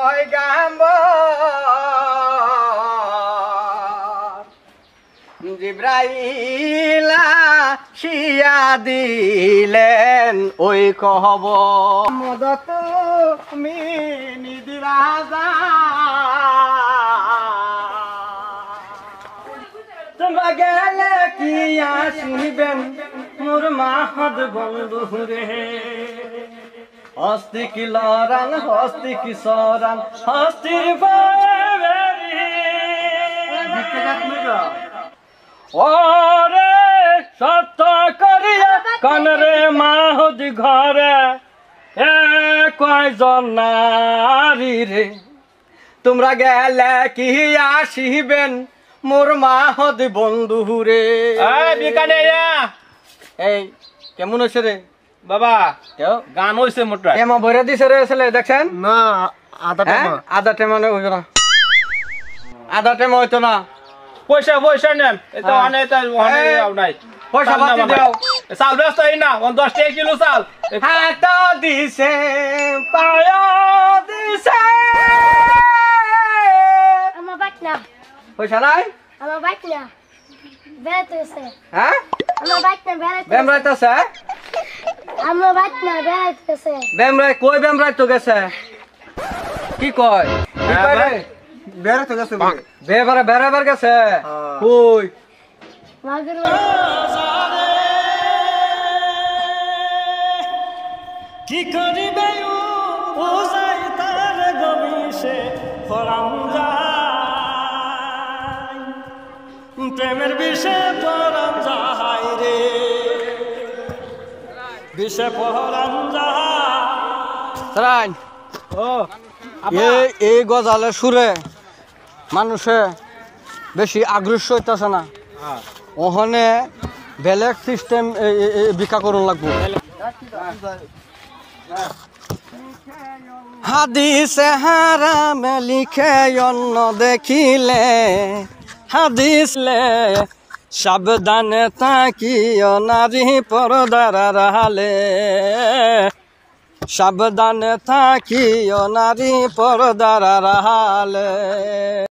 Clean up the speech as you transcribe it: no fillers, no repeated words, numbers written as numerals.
পয়গাম্বর জিব্রাইলা শিয়া দিলেন ওই খবর মদত মিনি রাজা তোমরা গেলে কি আসিবেন মোর মাহদ বন্ধু রে হস্তি কি লড়ান হস্তি কি সরান হস্তির ওরে সত্য করিয়া কানরে মাহদ ঘরে এ কয়জন নারী রে তোমরা গেলে কি আসিবেন মোর মাহদ বন্ধু রে এই কেমন হয়েছে রে বাবা কেউ গান হয়েছে মোটা টেমা ভরে দিছে রে ছেলে দেখছেন না আধা টাকা আধা টেমা হইতো না আধা টেমা হইতো না পয়সা পয়সা নেন এটা অনেক নাই পয়সা পাতি দাও চাল ব্যস্ত হই না 10 টাকা কিলো চাল হাত দিছে পায়া দিছে আমার বাইক না পয়সা নাই আমার বাইক না বেড়াইতেছে হ্যাঁ আমার বাইক না বেড়াইতেছে বেমরাইতেছে আমার বাইক না বেড়াইতেছে বেমরাই কই বেমরাই তো গেছে কি কয় কি কয় রে বেরে তো গেছে বেবারে বেরাবার গেছে কই মাগুর কি করিবে ও যাই তার গবিষে ফরাম যায় প্রেমের বিষে ফরাম যায় রে বিষে ফরাম যায় ও এই গজালে সুরে মানুষে বেশি আগ্রহ হইতেছে না ওখানে বেলেগ সিস্টেম বিকা করুন লাগবো হাদিসে হারামে লিখে অন্য দেখিলে হাদিসলে সাবধানে থাকিও নারী পরদার রাহালে সাবধানে থাকিও নারী পরদার রাহালে